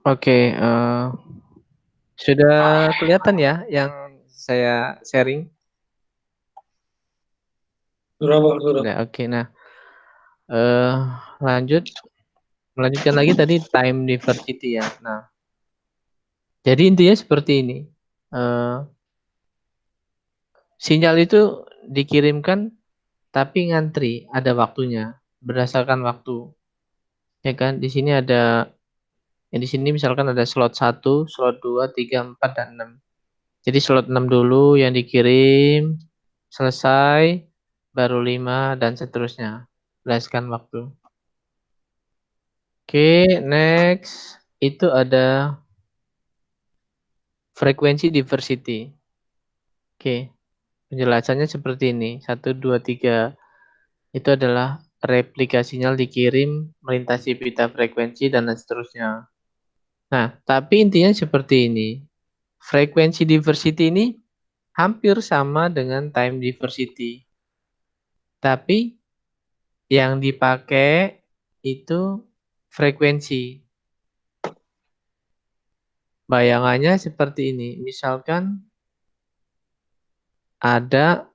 Oke, sudah kelihatan ya yang saya sharing? Sudah, Pak, sudah. Udah, oke. Nah, eh melanjutkan lagi tadi time diversity ya. Nah, jadi intinya seperti ini. Eh, Sinyal itu dikirimkan tapi ngantri, ada waktunya, berdasarkan waktu. Ya kan? Di sini ada, ya di sini misalkan ada slot 1, slot 2, 3, 4, dan 6. Jadi slot 6 dulu yang dikirim, selesai, baru 5 dan seterusnya. Berdasarkan waktu. Oke, next. Itu ada frekuensi diversity. Oke, penjelasannya seperti ini. Satu, dua, tiga. Itu adalah replika sinyal dikirim melintasi pita frekuensi dan seterusnya. Nah, tapi intinya seperti ini. Frekuensi diversity ini hampir sama dengan time diversity. Tapi yang dipakai itu frekuensi. Bayangannya seperti ini. Misalkan ada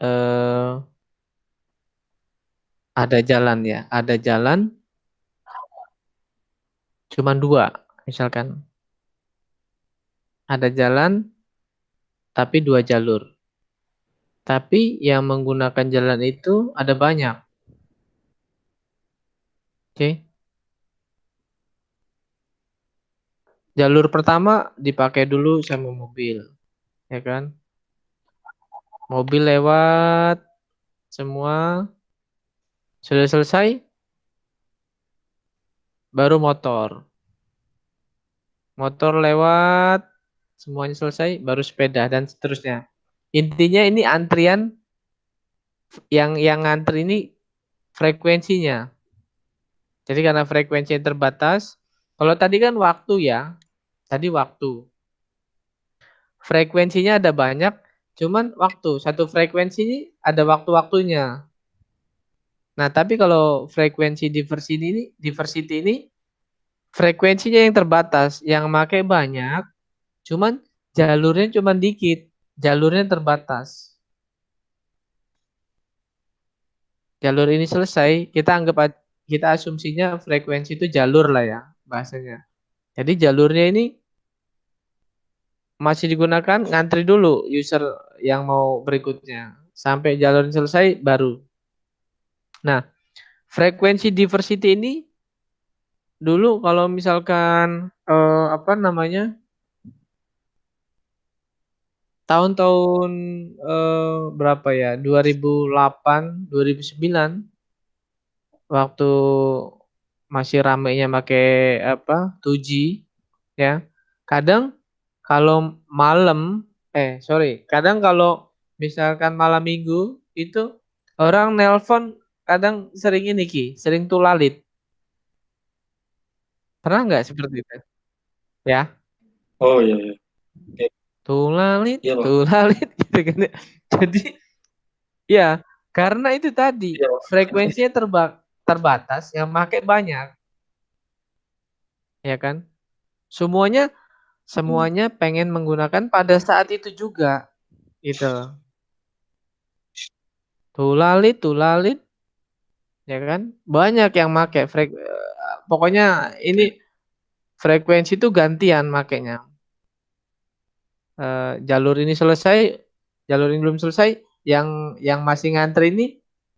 eh, ada jalan ya, ada jalan cuma dua, misalkan ada jalan tapi dua jalur. Tapi yang menggunakan jalan itu ada banyak. Oke, jalur pertama dipakai dulu sama mobil, ya kan? Mobil lewat semua, sudah selesai, baru motor. Motor lewat, semuanya selesai, baru sepeda dan seterusnya. Intinya ini antrian yang ngantri ini frekuensinya. Jadi karena frekuensi yang terbatas, kalau tadi kan waktu ya, tadi waktu. Frekuensinya ada banyak, cuman waktu. Satu frekuensi ini ada waktu-waktunya. Nah, tapi kalau frekuensi diversity ini frekuensinya yang terbatas, yang pakai banyak, cuman jalurnya cuman dikit, jalurnya terbatas. Jalur ini selesai, kita asumsinya frekuensi itu jalur lah ya bahasanya. Jadi jalurnya ini masih digunakan, ngantri dulu user yang mau berikutnya. Sampai jalur ini selesai baru. Nah, frekuensi diversity ini dulu kalau misalkan apa namanya? Tahun-tahun berapa ya? 2008, 2009 waktu masih ramainya pakai apa? 2G ya. Kadang kalau malam kadang kalau misalkan malam minggu itu orang nelpon kadang sering ini Ki, sering tulalit. Pernah nggak seperti itu? Ya, Oh iya, iya. Oke. tulalit, Iya, Pak. tulalit gitu kan. Ya. Jadi ya, karena itu tadi Iya, Pak. frekuensinya terbatas, yang pakai banyak, ya kan? Semuanya semuanya pengen menggunakan pada saat itu juga, gitu. Tulalit, tulalit, ya kan? Banyak yang pakai pokoknya ini frekuensi itu gantian makainya. Jalur ini selesai, jalur ini belum selesai, yang masih ngantri ini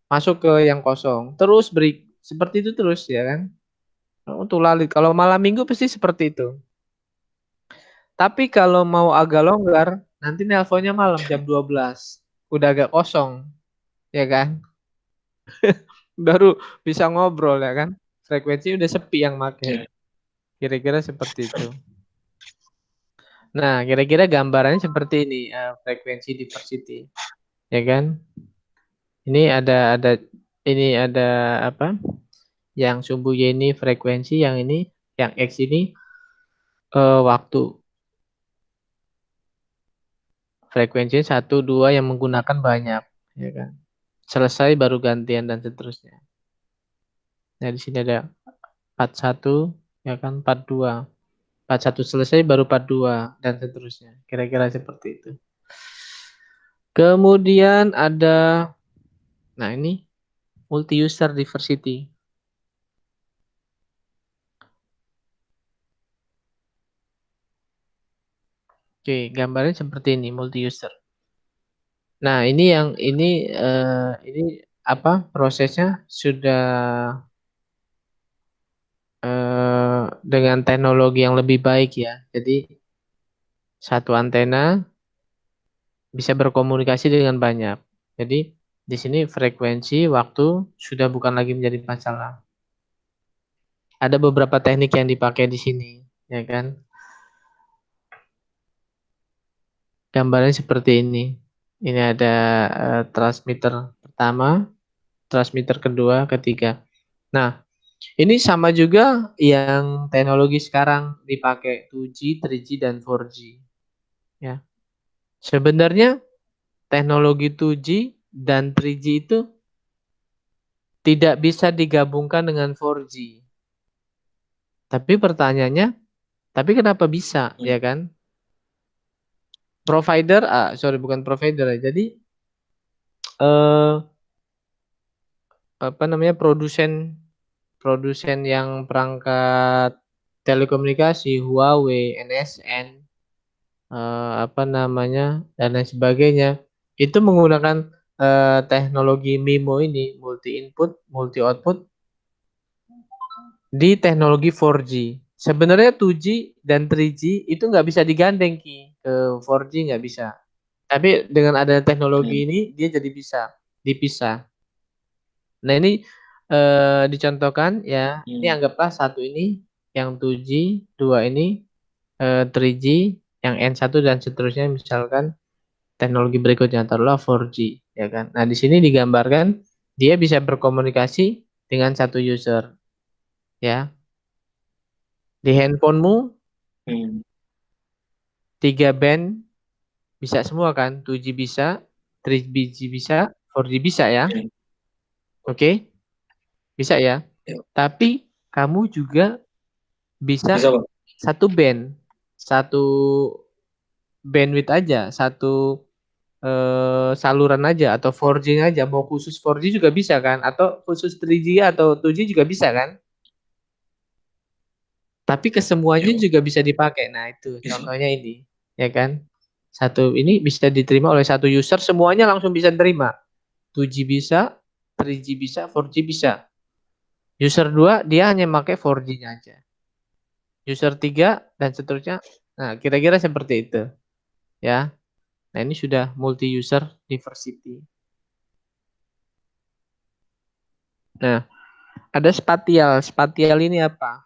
masuk ke yang kosong. Terus beri seperti itu terus ya kan? Oh, tulalit. Kalau malam minggu pasti seperti itu. Tapi kalau mau agak longgar, nanti nelponnya malam jam 12. Udah agak kosong, ya kan? Baru bisa ngobrol ya kan? Frekuensi udah sepi yang make. Iya. Kira-kira seperti itu. Nah, kira-kira gambarannya seperti ini, frekuensi diversity, ya kan? Ini ada apa? Yang sumbu Y ini frekuensi, yang ini, yang X ini waktu. Frekuensinya satu, dua yang menggunakan banyak, ya kan? Selesai baru gantian dan seterusnya. Nah, di sini ada 41, ya kan, 42. Part 1 selesai baru part 2 dan seterusnya. Kira-kira seperti itu. Kemudian ada, nah ini multi-user diversity. Oke, gambarnya seperti ini multi-user. Nah, ini apa prosesnya sudah dengan teknologi yang lebih baik ya. Jadi satu antena bisa berkomunikasi dengan banyak. Jadi di sini frekuensi waktu sudah bukan lagi menjadi masalah. Ada beberapa teknik yang dipakai di sini, ya kan? Gambarnya seperti ini. Ini ada transmitter pertama, transmitter kedua, ketiga. Nah, ini sama juga yang teknologi sekarang dipakai 2G, 3G, dan 4G. Ya. Sebenarnya teknologi 2G dan 3G itu tidak bisa digabungkan dengan 4G. Tapi pertanyaannya, tapi kenapa bisa, Hmm. ya kan? Provider, sorry bukan provider ya. Jadi eh, apa namanya produsen produsen yang perangkat telekomunikasi, Huawei, NSN, apa namanya dan lain sebagainya, itu menggunakan teknologi MIMO ini, multi input, multi output di teknologi 4G. Sebenarnya 2G dan 3G itu nggak bisa digandeng Ki ke 4G nggak bisa. Tapi dengan adanya Hmm. teknologi ini dia jadi bisa dipisah. Nah ini dicontohkan ya. Ini Hmm. anggaplah satu ini yang 2G, dua ini 3G, yang N1 dan seterusnya misalkan teknologi berikutnya taruhlah 4G ya kan. Nah, di sini digambarkan dia bisa berkomunikasi dengan satu user ya. Di handphonemu Hmm. 3 band bisa semua kan? 2G bisa, 3G bisa, 4G bisa ya. Ya. Oke, bisa ya. Ya. Tapi kamu juga bisa Bisa, Pak. satu band, satu bandwidth aja, satu saluran aja atau 4G aja. Mau khusus 4G juga bisa kan? Atau khusus 3G atau 2G juga bisa kan? Tapi Ya, kesemuanya Pak. juga bisa dipakai. Nah, itu Bisa. contohnya ini, ya kan? Satu ini bisa diterima oleh satu user, semuanya langsung bisa terima. 2G bisa, 3G bisa, 4G bisa. User 2 dia hanya pakai 4G-nya aja. User 3 dan seterusnya. Nah, kira-kira seperti itu, ya. Nah, ini sudah multi user diversity. Nah, ada spatial. Spatial ini apa?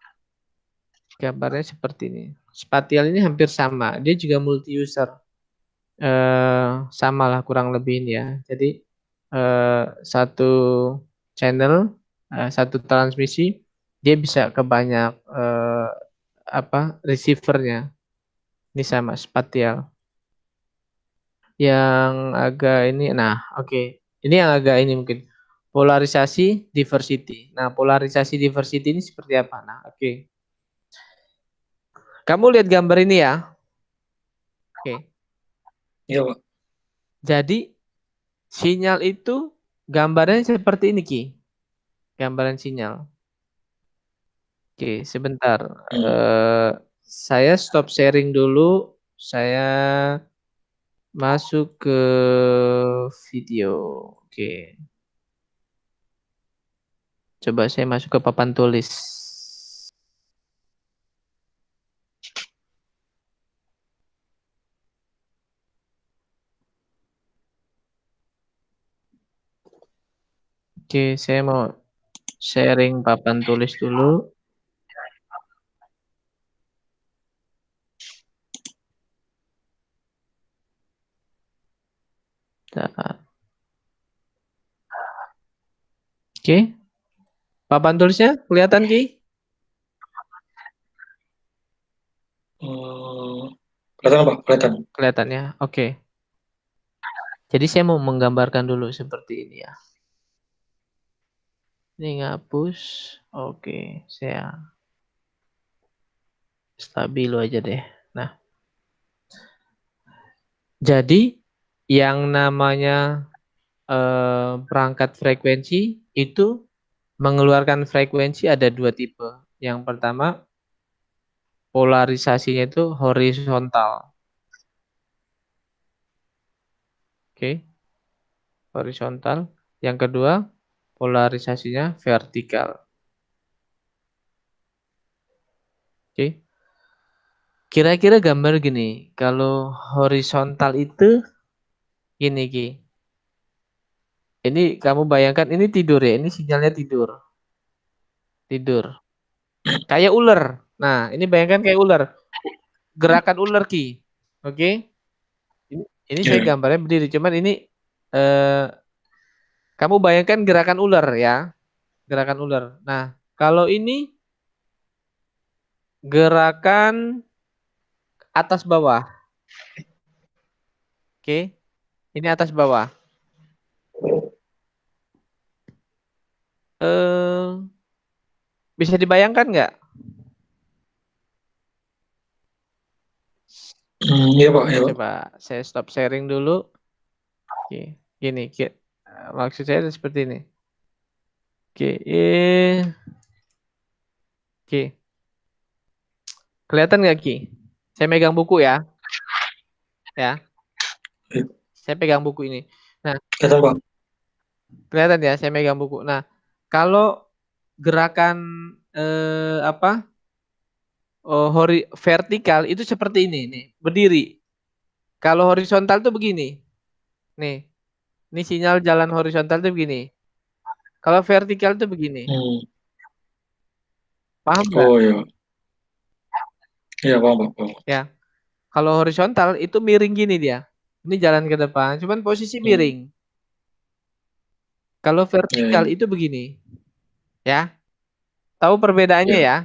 Gambarnya seperti ini. Spatial ini hampir sama. Dia juga multi user. Sama lah kurang lebih ini ya. Jadi satu channel, satu transmisi, dia bisa ke banyak apa receivernya. Ini sama spatial. Yang agak ini, nah oke. Ini yang agak ini mungkin polarisasi diversity. Nah polarisasi diversity ini seperti apa? Nah oke. Kamu lihat gambar ini ya. Oke. Iya, Pak. Jadi sinyal itu gambarnya seperti ini Ki. Gambaran sinyal. Oke, sebentar. Hmm. Eh, saya stop sharing dulu. Saya masuk ke video. Oke, coba saya masuk ke papan tulis. Oke, saya mau sharing papan tulis dulu. Bentar. Oke, papan tulisnya kelihatan Ki? Eh, kelihatan, Pak. Kelihatan. Kelihatan ya. Oke. Jadi saya mau menggambarkan dulu seperti ini ya. Ini ngapus. Oke, saya. Stabilo aja deh. Nah, jadi yang namanya perangkat frekuensi itu mengeluarkan frekuensi ada dua tipe. Yang pertama polarisasinya itu horizontal. Oke, horizontal. Yang kedua polarisasinya vertikal. Oke. Kira-kira gambar gini, kalau horizontal itu gini Ki. Ini kamu bayangkan ini tidur ya, ini sinyalnya tidur. Tidur. Kayak ular. Nah, ini bayangkan kayak ular. Gerakan ular Ki. Oke. Ini saya Ya. gambarnya berdiri, cuman ini eh, kamu bayangkan gerakan ular ya, gerakan ular. Nah, kalau ini gerakan atas bawah. Oke. Ini atas bawah. Eh, bisa dibayangkan nggak? Iya Pak, iya Pak. Coba saya stop sharing dulu. Oke, gini, maksud saya seperti ini. Oke, oke, kelihatan nggak Ki? Saya megang buku ya, ya. Iya. Saya pegang buku ini. Nah, Kelihatan Pak. kelihatan ya, saya megang buku. Nah, kalau gerakan apa? Oh, vertikal itu seperti ini nih, berdiri. Kalau horizontal tuh begini. Nih, ini sinyal jalan horizontal tuh begini. Kalau vertikal tuh begini. Hmm. Paham nggak? Oh iya. Iya paham Pak. Paham. Ya. Kalau horizontal itu miring gini dia. Ini jalan ke depan, cuman posisi Hmm. miring. Kalau Iya, vertikal iya. itu begini, ya. Tahu perbedaannya Iya. ya?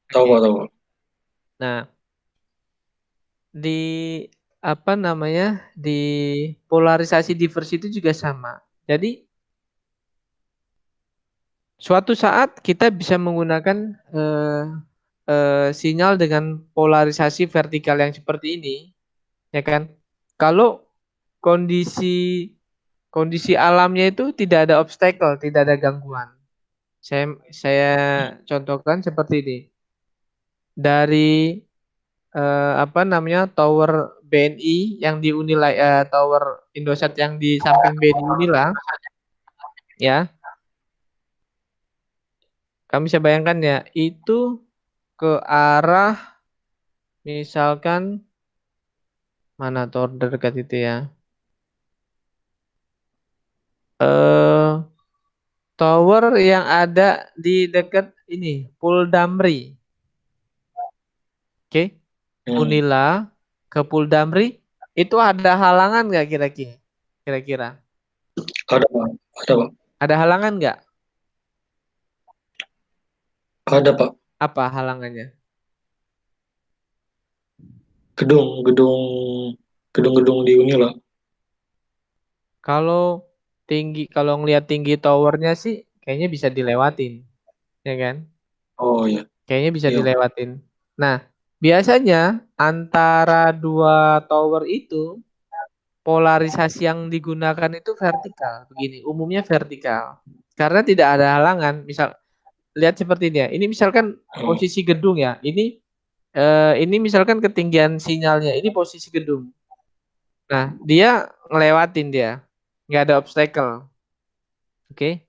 Tahu Pak, tahu Pak. Nah, di apa namanya? Di polarisasi diversi itu juga sama. Jadi, suatu saat kita bisa menggunakan eh, sinyal dengan polarisasi vertikal yang seperti ini, ya kan? Kalau kondisi kondisi alamnya itu tidak ada obstacle, tidak ada gangguan. Saya contohkan seperti ini. Dari apa namanya tower BNI yang di Unila, tower Indosat yang di samping BNI Unila, ya, kami bisa bayangkan ya, itu ke arah misalkan mana tower terdekat itu ya, eh tower yang ada di dekat ini Puldamri, oke, Hmm. Unila ke Puldamri itu ada halangan nggak kira-kira? Kira-kira Ada Pak. Ada Pak. ada halangan nggak? Ada Pak. Apa halangannya? Gedung, gedung, gedung-gedung di Unila. Kalau kalau ngelihat tinggi towernya sih kayaknya bisa dilewatin, ya kan? Oh iya. Kayaknya bisa Iya. dilewatin. Nah, biasanya antara dua tower itu polarisasi yang digunakan itu vertikal, begini, umumnya vertikal. Karena tidak ada halangan. Misal lihat seperti ini ya. Ini misalkan Oh. posisi gedung ya. Ini misalkan ketinggian sinyalnya. Ini posisi gedung. Nah, dia ngelewatin dia. Nggak ada obstacle. Oke.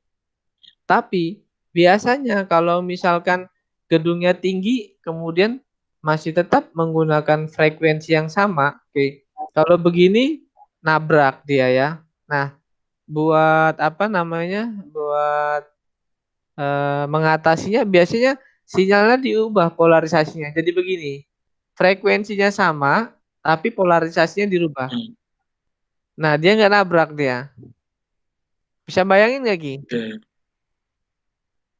Tapi biasanya kalau misalkan gedungnya tinggi, kemudian masih tetap menggunakan frekuensi yang sama. Oke. Kalau begini nabrak dia ya. Nah, buat apa namanya? Buat mengatasinya biasanya sinyalnya diubah polarisasinya. Jadi begini, frekuensinya sama, tapi polarisasinya dirubah. Hmm. Nah, dia nggak nabrak dia. Bisa bayangin nggak Ki? Oke.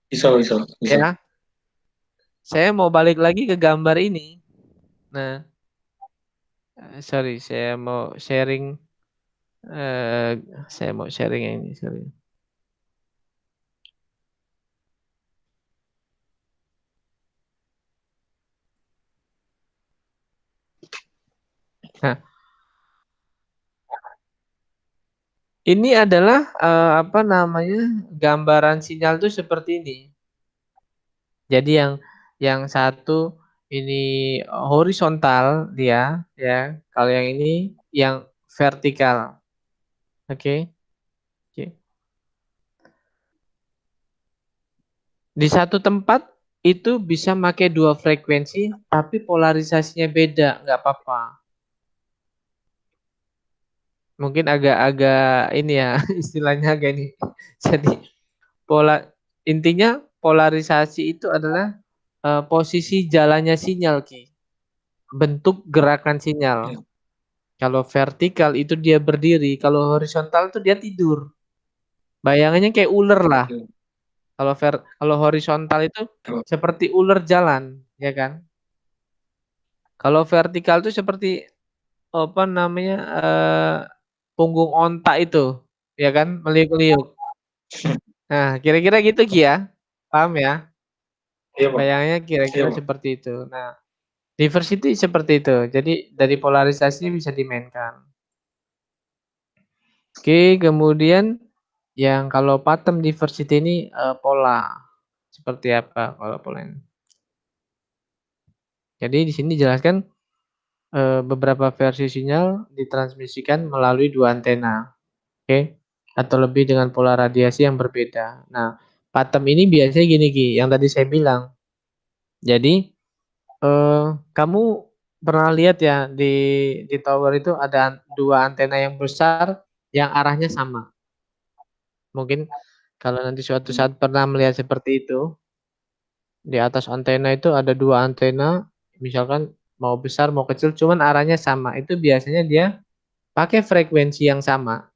Bisa, bisa, bisa. Ya, saya mau balik lagi ke gambar ini. Nah, sorry, eh, saya mau sharing yang ini, sorry. Nah, ini adalah apa namanya gambaran sinyal itu seperti ini. Jadi yang satu ini horizontal dia ya. Kalau yang ini yang vertikal. Oke. Oke. Di satu tempat itu bisa pakai dua frekuensi tapi polarisasinya beda, nggak apa-apa. Mungkin agak-agak ini ya istilahnya agak ini. Jadi pola intinya polarisasi itu adalah posisi jalannya sinyal Ki. Bentuk gerakan sinyal. Ya. Kalau vertikal itu dia berdiri, kalau horizontal itu dia tidur. Bayangannya kayak ular lah. Ya. Kalau horizontal itu Ya. seperti ular jalan, ya kan? Kalau vertikal itu seperti apa namanya punggung onta itu, ya kan? Meliuk-liuk. Nah, kira-kira gitu Ki ya. Paham ya? Iya, Pak. Bayangannya Iya, kira-kira Pak. seperti itu. Nah, diversity seperti itu. Jadi dari polarisasinya bisa dimainkan. Oke, kemudian yang kalau pattern diversity ini pola seperti apa kalau pola ini? Jadi di sini dijelaskan beberapa versi sinyal ditransmisikan melalui dua antena, oke, atau lebih dengan pola radiasi yang berbeda. Nah, pattern ini biasanya gini Ki, yang tadi saya bilang. Jadi kamu pernah lihat ya di tower itu ada dua antena yang besar yang arahnya sama. Mungkin kalau nanti suatu Hmm. saat pernah melihat seperti itu, di atas antena itu ada dua antena, misalkan mau besar mau kecil, cuman arahnya sama. Itu biasanya dia pakai frekuensi yang sama.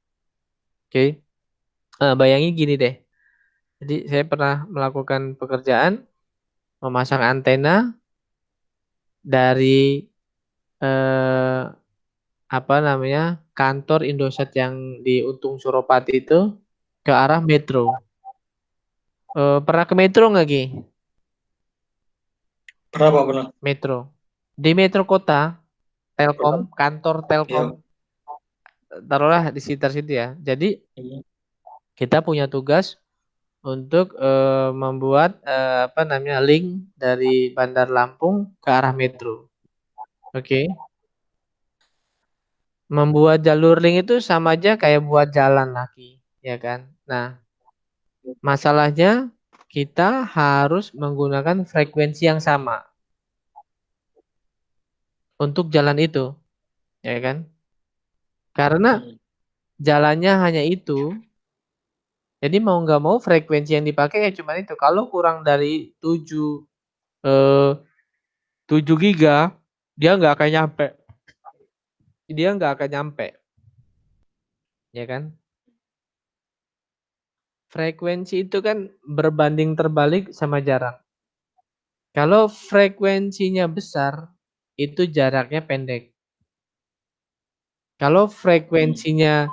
Oke, bayangin gini deh. Jadi saya pernah melakukan pekerjaan memasang antena dari eh, apa namanya kantor Indosat yang di Untung Suropati itu ke arah Metro. Pernah ke Metro nggak Ki? Pernah, Pak, pernah. Metro. Di Metro Kota, Telkom, Pernah. kantor Telkom, Iya. taruhlah di sekitar situ ya. Jadi Hmm. kita punya tugas untuk membuat apa namanya link dari Bandar Lampung ke arah Metro. Oke. Membuat jalur link itu sama aja kayak buat jalan lagi, ya kan? Nah, masalahnya kita harus menggunakan frekuensi yang sama untuk jalan itu, ya kan? Karena Hmm. jalannya hanya itu, jadi mau nggak mau frekuensi yang dipakai ya cuma itu. Kalau kurang dari 7 eh, 7 giga, dia nggak akan nyampe. Dia nggak akan nyampe, ya kan? Frekuensi itu kan berbanding terbalik sama jarak. Kalau frekuensinya besar, itu jaraknya pendek. Kalau Hmm. frekuensinya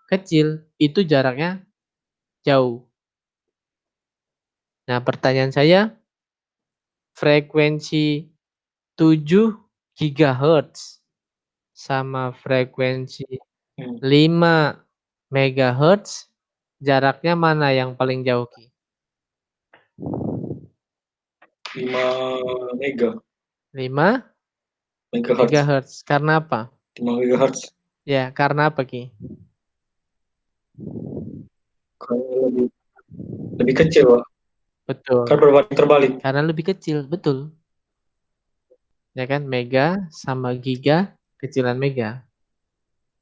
kecil, itu jaraknya jauh. Nah, pertanyaan saya, frekuensi 7 gigahertz sama frekuensi Hmm. 5 megahertz, jaraknya mana yang paling jauh, Ki? 5 mega 5 megahertz. megahertz. Karena apa? 5 megahertz. Ya, karena apa, Ki? Kalau lebih kecil, Pak. Kan Betul. berbanding terbalik. Karena lebih kecil, betul. Ya kan? Mega sama giga, kecilan mega.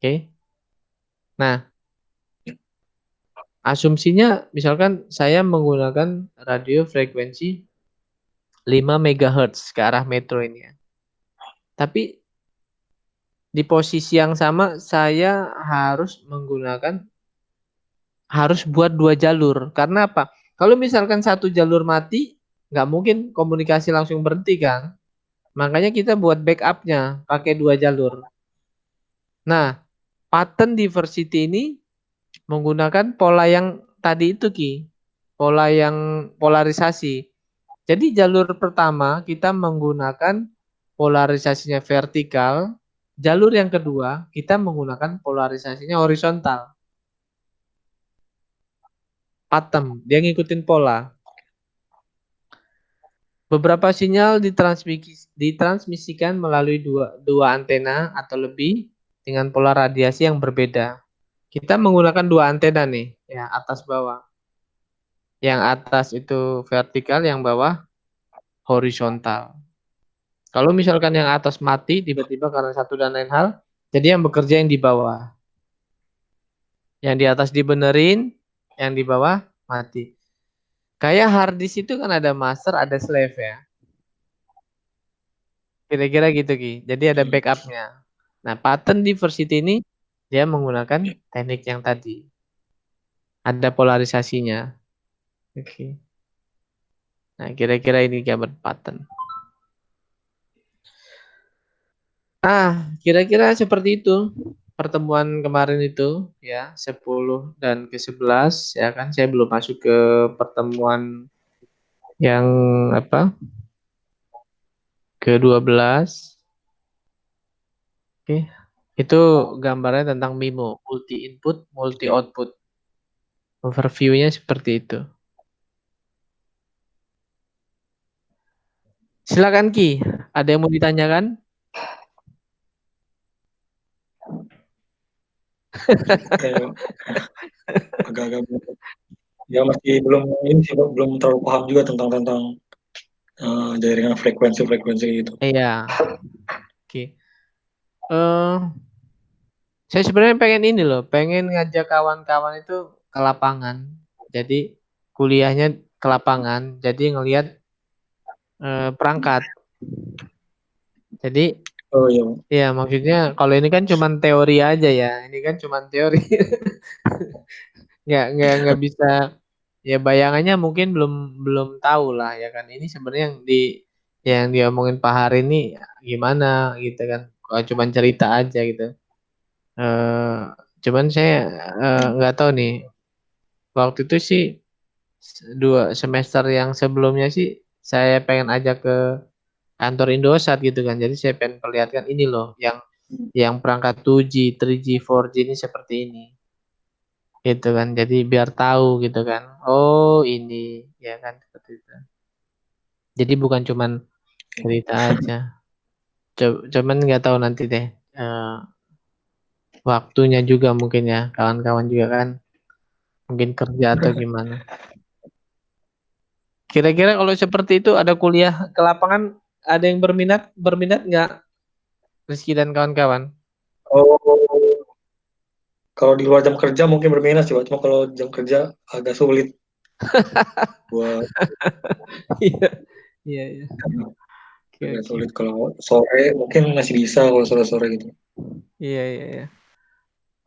Oke. Nah, asumsinya misalkan saya menggunakan radio frekuensi 5 megahertz ke arah metro ini ya. Tapi di posisi yang sama saya harus buat dua jalur. Karena apa? Kalau misalkan satu jalur mati, nggak mungkin komunikasi langsung berhenti kan? Makanya kita buat backupnya pakai dua jalur. Nah, pattern diversity ini menggunakan pola yang tadi itu Ki, pola yang polarisasi. Jadi jalur pertama kita menggunakan polarisasinya vertikal Jalur yang kedua, kita menggunakan polarisasinya horizontal. Pattern, dia ngikutin pola. Beberapa sinyal ditransmisikan melalui dua antena atau lebih dengan pola radiasi yang berbeda. Kita menggunakan dua antena nih, ya atas bawah. Yang atas itu vertikal, yang bawah horizontal. Kalau misalkan yang atas mati tiba-tiba karena satu dan lain hal, jadi yang bekerja yang di bawah. Yang di atas dibenerin, yang di bawah mati. Kayak hard disk itu kan ada master, ada slave ya. Kira-kira gitu Ki. Jadi ada backupnya. Nah, pattern diversity ini dia menggunakan teknik yang tadi. Ada polarisasinya. Oke. Nah, kira-kira ini gambar pattern. Kira-kira seperti itu. Pertemuan kemarin itu ya 10 dan ke-11 ya kan saya belum masuk ke pertemuan yang apa? Ke-12. Oke. Itu gambarnya tentang MIMO, multi input, multi output. Overview-nya seperti itu. Silakan Ki, ada yang mau ditanyakan? Agak-agak ya masih belum ini sih, belum terlalu paham juga tentang jaringan frekuensi gitu. Iya. Oke. Saya sebenarnya pengen ini loh, pengen ngajak kawan-kawan itu ke lapangan. Jadi kuliahnya ke lapangan, jadi ngelihat perangkat. Jadi Oh iya. ya maksudnya kalau ini kan cuma teori aja ya, ini kan cuma teori. nggak bisa ya bayangannya mungkin belum belum tahu lah ya kan. Ini sebenarnya yang diomongin Pak Hari ini gimana gitu kan. Kalau cuma cerita aja gitu. eh Cuman saya nggak tahu nih. Waktu itu sih 2 semester yang sebelumnya sih saya pengen ajak ke kantor Indosat gitu kan. Jadi saya pengen perlihatkan ini loh yang perangkat 2G, 3G, 4G ini seperti ini. Gitu kan. Jadi biar tahu gitu kan. Oh, ini ya kan seperti itu. Jadi bukan cuman cerita aja. Cuman nggak tahu nanti deh waktunya juga mungkin ya kawan-kawan juga kan mungkin kerja atau gimana. Kira-kira kalau seperti itu ada kuliah ke lapangan ada yang berminat nggak Rizky dan kawan-kawan? Oh, kalau di luar jam kerja mungkin berminat sih, Pak. Cuma kalau jam kerja agak sulit buat Iya, iya, iya. Oke, agak oke. sulit kalau sore mungkin masih bisa kalau sore-sore gitu. Iya, iya, iya.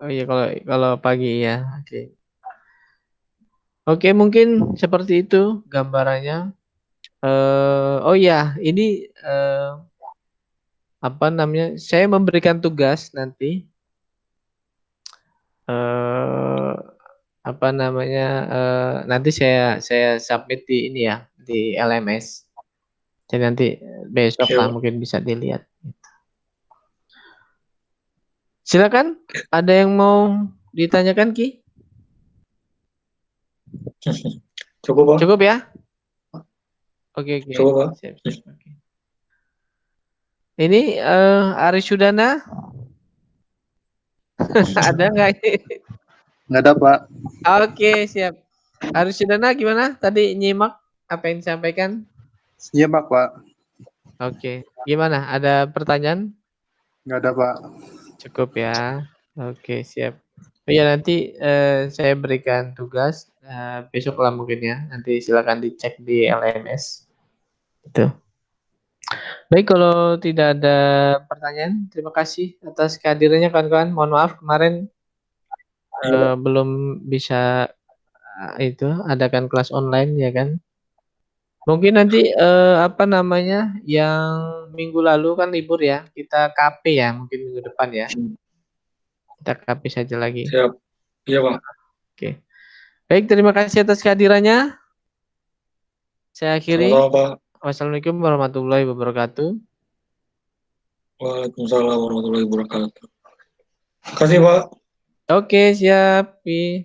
Oh iya kalau kalau pagi ya. Oke. Oke, mungkin seperti itu gambarannya. Oh ya, ini apa namanya? Saya memberikan tugas nanti eh apa namanya? Nanti saya submit di ini ya, di LMS. Jadi nanti besok Oke, lah Pak. mungkin bisa dilihat. Silakan, ada yang mau ditanyakan Ki? Cukup, Pak. Cukup ya? Oke, oke. Cukup, Pak. Siap, siap. Oke. Ini Aris Sudana ada nggak ini? Nggak ada, Pak. Oke, siap. Aris Sudana gimana? Tadi nyimak apa yang disampaikan? Nyimak, Pak. Oke. Gimana? Ada pertanyaan? Nggak ada, Pak. Cukup ya. Oke, siap. Oh ya nanti saya berikan tugas besok lah mungkin ya. Nanti silakan dicek di LMS. Itu. Baik, kalau tidak ada pertanyaan, terima kasih atas kehadirannya kawan-kawan. Mohon maaf kemarin Iya, Pak. belum bisa itu adakan kelas online ya kan. Mungkin nanti apa namanya yang minggu lalu kan libur ya, kita KP ya mungkin minggu depan ya. Kita KP saja lagi. Siap. Iya, Pak. Oke. Baik, terima kasih atas kehadirannya. Saya akhiri. Sama-sama, Pak. Wassalamualaikum warahmatullahi wabarakatuh. Waalaikumsalam warahmatullahi wabarakatuh. Terima kasih Pak. Oke, siap. Pi.